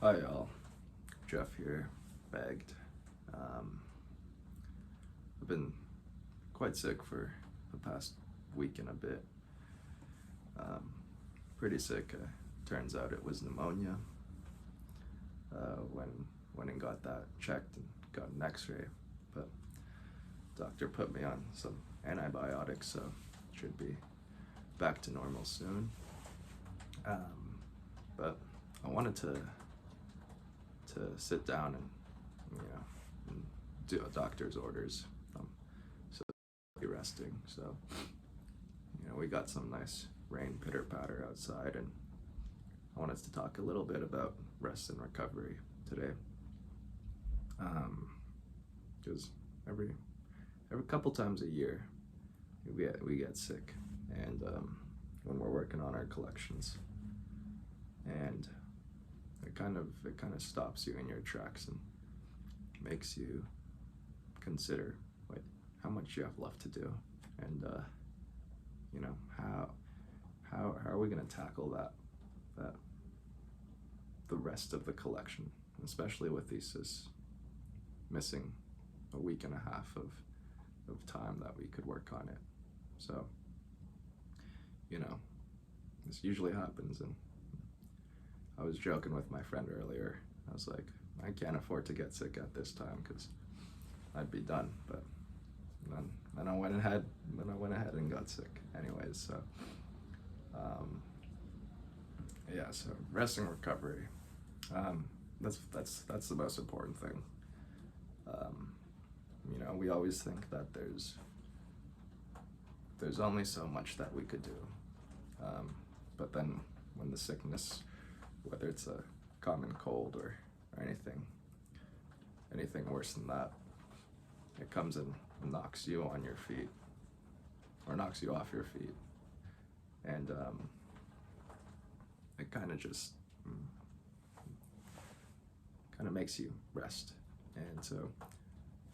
Hi y'all, Jeff here, bagged. I've been quite sick for the past week and a bit. Pretty sick. Turns out it was pneumonia. Went and got that checked and got an x-ray, but doctor put me on some antibiotics, so should be back to normal soon. But I wanted to sit down and do a doctor's orders. So be resting. So we got some nice rain pitter patter outside, and I wanted to talk a little bit about rest and recovery today. Because every couple times a year we get sick, and when we're working on our collections, and it kind of stops you in your tracks and makes you consider how much you have left to do, and how are we going to tackle that the rest of the collection, especially with thesis missing a week and a half of time that we could work on it. So this usually happens, and I was joking with my friend earlier. I was like, I can't afford to get sick at this time because I'd be done. But then I went ahead and got sick anyways. So so rest and recovery. That's the most important thing. We always think that there's only so much that we could do. But then when the sickness, whether it's a common cold or anything worse than that, it comes and knocks you on your feet, or knocks you off your feet, and it kind of makes you rest. And so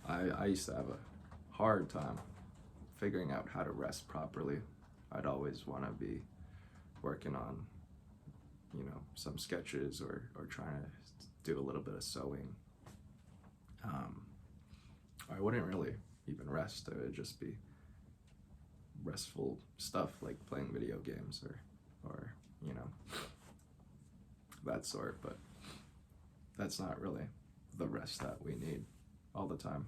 I used to have a hard time figuring out how to rest properly. I'd always want to be working on some sketches or trying to do a little bit of sewing. I wouldn't really even rest. It would just be restful stuff like playing video games or that sort, but that's not really the rest that we need all the time.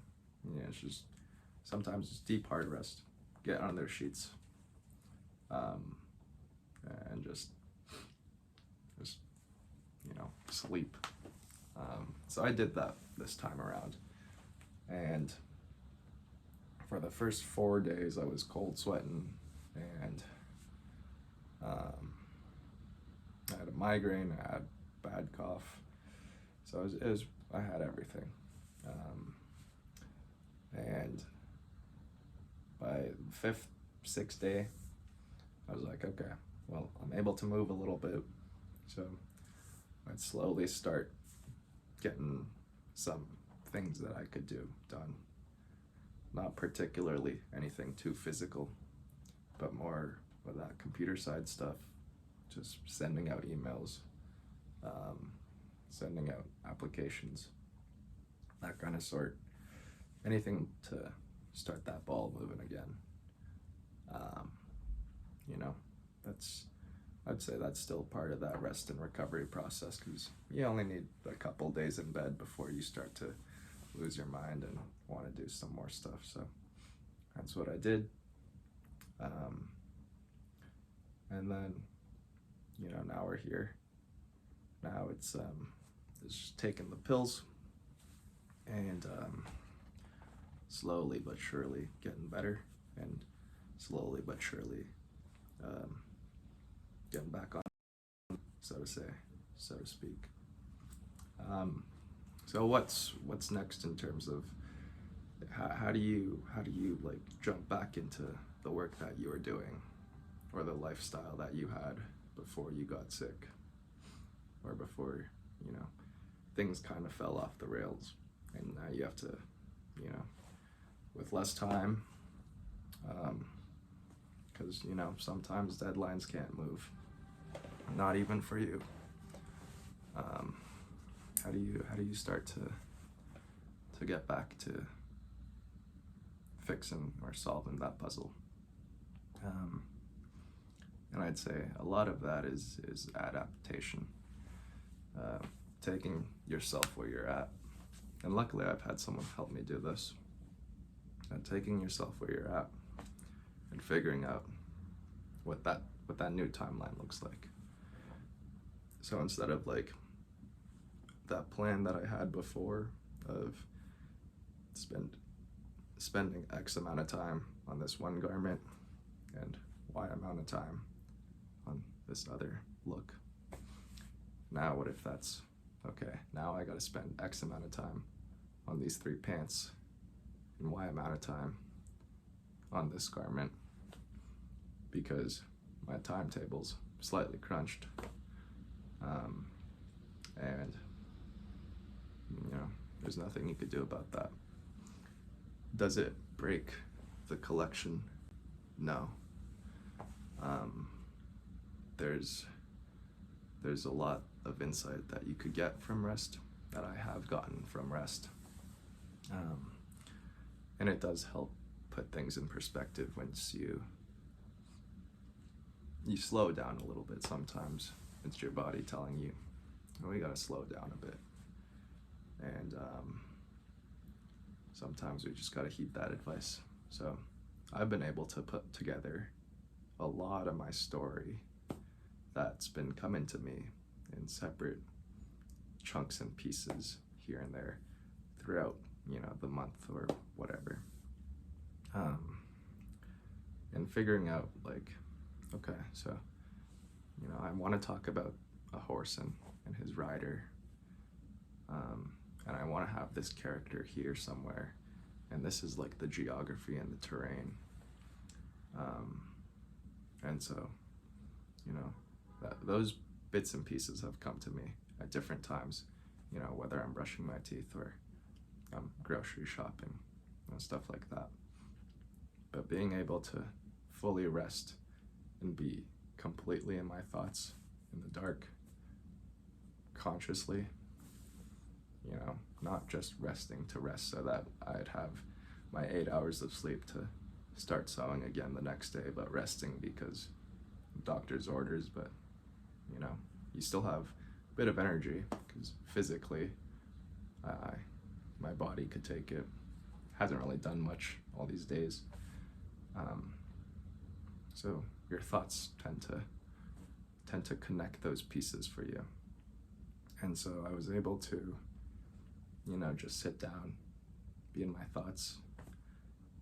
It's just sometimes it's deep hard rest, get on their sheets, and just sleep. So I did that this time around, and for the first 4 days I was cold sweating, and I had a migraine, I had bad cough, so I had everything. And by the 5th, 6th day, I was like, okay, well, I'm able to move a little bit, so I'd slowly start getting some things that I could do done. Not particularly anything too physical, but more of that computer side stuff, just sending out emails, sending out applications, that kind of sort. Anything to start that ball moving again. I'd say that's still part of that rest and recovery process, because you only need a couple days in bed before you start to lose your mind and want to do some more stuff. So that's what I did. And then, now we're here. Now it's just taking the pills and slowly but surely getting better, and slowly but surely getting back on, so to speak. So what's next in terms of how do you like jump back into the work that you were doing, or the lifestyle that you had before you got sick, or before things kind of fell off the rails, and now you have to with less time, because sometimes deadlines can't move, not even for you. how do you start to get back to fixing or solving that puzzle? And I'd say a lot of that is adaptation, taking yourself where you're at. And luckily I've had someone help me do this. Taking yourself where you're at and figuring out what that new timeline looks like. So instead of like that plan that I had before of spending X amount of time on this one garment and Y amount of time on this other look. Now what if that's, okay, now I gotta spend X amount of time on these 3 pants and Y amount of time on this garment because my timetable's slightly crunched. And there's nothing you could do about that. Does it break the collection? No. There's a lot of insight that you could get from rest, that I have gotten from rest. And it does help put things in perspective once you slow down a little bit sometimes. It's your body telling you, oh, we gotta slow down a bit. And sometimes we just gotta heed that advice. So I've been able to put together a lot of my story that's been coming to me in separate chunks and pieces here and there throughout, the month or whatever. And figuring out like, okay, so, I want to talk about a horse and his rider. And I want to have this character here somewhere. And this is like the geography and the terrain. And so, those bits and pieces have come to me at different times, whether I'm brushing my teeth or I'm grocery shopping and stuff like that. But being able to fully rest and be completely in my thoughts in the dark, consciously, not just resting to rest so that I'd have my 8 hours of sleep to start sewing again the next day, but resting because doctor's orders, but you still have a bit of energy because physically my body could take it. Hasn't really done much all these days. So your thoughts tend to connect those pieces for you. And so I was able to, just sit down, be in my thoughts,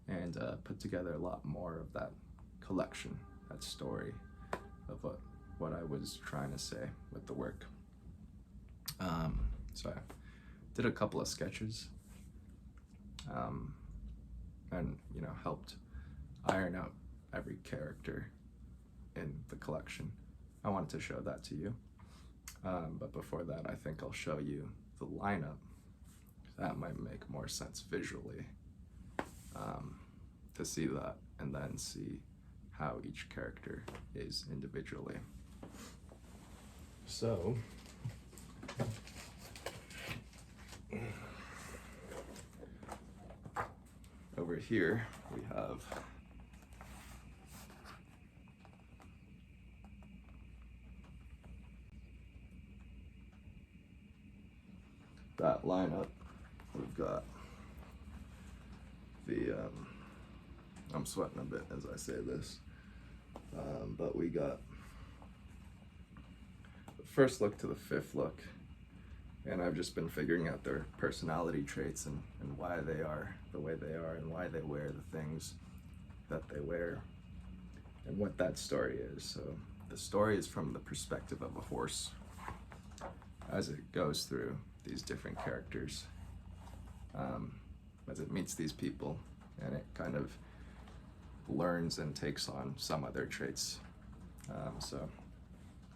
and put together a lot more of that collection, that story of what I was trying to say with the work. So I did a couple of sketches, and helped iron out every character in the collection. I wanted to show that to you, but before that I think I'll show you the lineup. That might make more sense visually, to see that and then see how each character is individually. So over here we have that lineup. We've got the, I'm sweating a bit as I say this, but we got the first look to the fifth look, and I've just been figuring out their personality traits and why they are the way they are and why they wear the things that they wear and what that story is. So the story is from the perspective of a horse as it goes through these different characters, as it meets these people, and it kind of learns and takes on some of their traits. So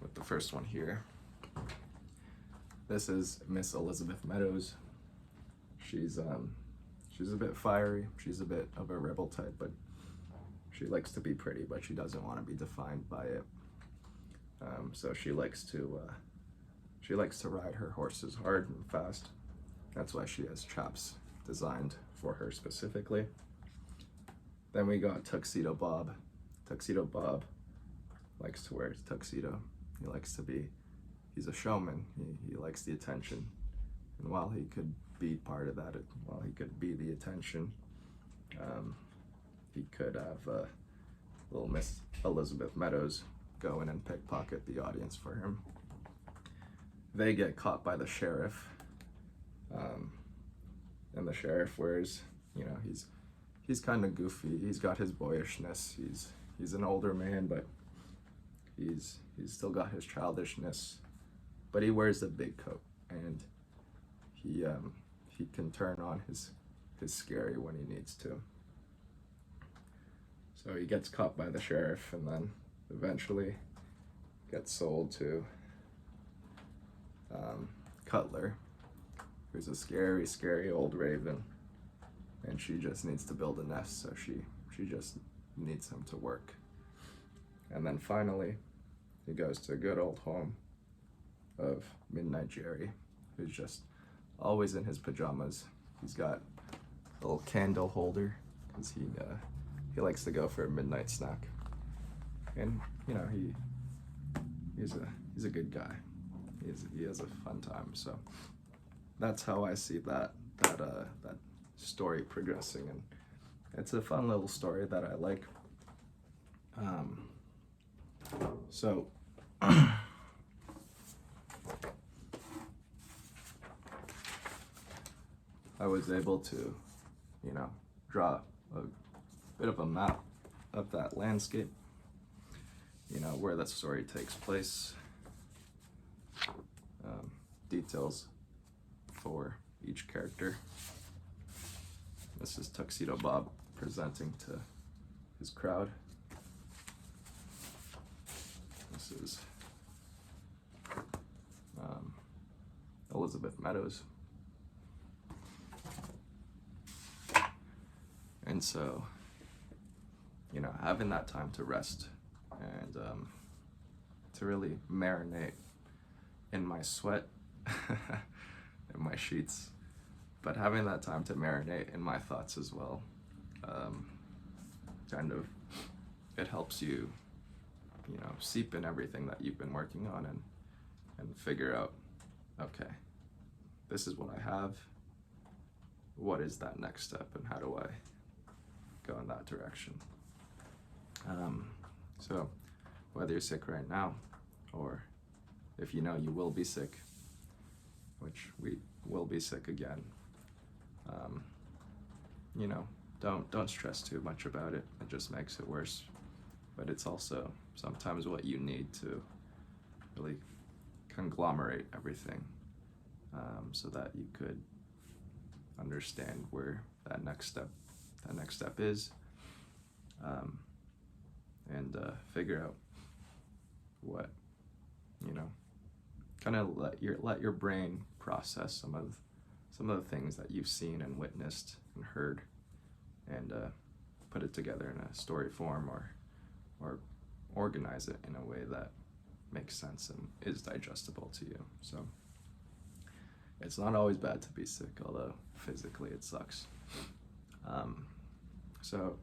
with the first one here, this is Miss Elizabeth Meadows. She's a bit fiery. She's a bit of a rebel type, but she likes to be pretty, but she doesn't want to be defined by it. So she likes to She likes to ride her horses hard and fast. That's why she has chaps designed for her specifically. Then we got Tuxedo Bob. Tuxedo Bob likes to wear his tuxedo. He likes to be, he's a showman. He likes the attention. And while he could be part of that, while he could be the attention, he could have little Miss Elizabeth Meadows go in and pickpocket the audience for him. They get caught by the sheriff, and the sheriff wears, you know, he's kind of goofy. He's got his boyishness. He's an older man, but he's still got his childishness. But he wears a big coat, and he can turn on his scary when he needs to. So he gets caught by the sheriff, and then eventually gets sold to Cutler, who's a scary, scary old raven, and she just needs to build a nest, so she just needs him to work. And then finally, he goes to a good old home of Midnight Jerry, who's just always in his pajamas. He's got a little candle holder, because he likes to go for a midnight snack. And, you know, he's a good guy. He has a fun time. So that's how I see that story progressing, and it's a fun little story that I like. So I was able to, you know, draw a bit of a map of that landscape, you know, where that story takes place, details for each character. This is Tuxedo Bob presenting to his crowd. This is Elizabeth Meadows. And so, you know, having that time to rest and to really marinate in my sweat, in my sheets, but having that time to marinate in my thoughts as well, kind of, it helps you, you know, seep in everything that you've been working on and figure out, okay, this is what I have, what is that next step, and how do I go in that direction? So whether you're sick right now, or if you know you will be sick, which we will be sick again, you know, don't stress too much about it. It just makes it worse. But it's also sometimes what you need to really conglomerate everything, so that you could understand where that next step is, and figure out what, you know, kind of let your brain process some of the things that you've seen and witnessed and heard, and put it together in a story form, or organize it in a way that makes sense and is digestible to you. So it's not always bad to be sick, although physically it sucks. So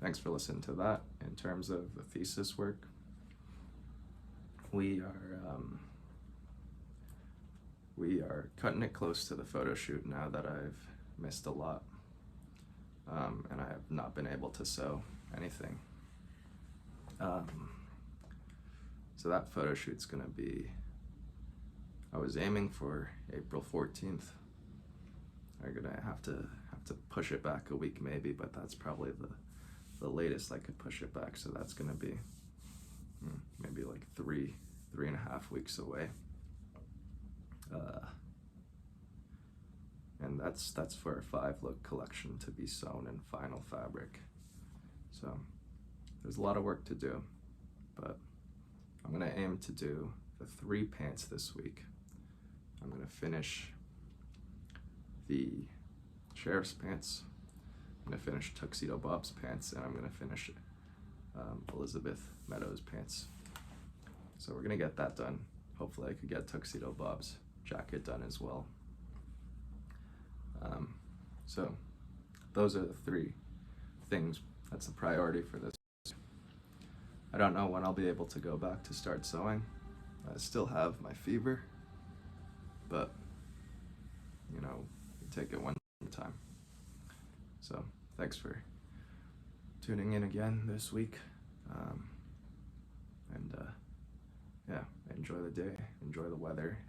thanks for listening to that. In terms of the thesis work, we are cutting it close to the photo shoot now that I've missed a lot, and I have not been able to sew anything. So that photo shoot's gonna be, I was aiming for April 14th. I'm gonna have to push it back a week maybe, but that's probably the latest I could push it back. So that's gonna be maybe like three and a half weeks away. And that's for a 5-look collection to be sewn in final fabric. So there's a lot of work to do, but I'm gonna aim to do the 3 pants this week. I'm gonna finish the sheriff's pants, I'm gonna finish Tuxedo Bob's pants, and I'm gonna finish Elizabeth Meadows' pants. So we're gonna get that done hopefully I could get Tuxedo Bob's jacket done as well. So those are the three things. That's the priority for this. I don't know when I'll be able to go back to start sewing. I still have my fever, but you know, take it one time. So thanks for tuning in again this week. And yeah, enjoy the day, enjoy the weather.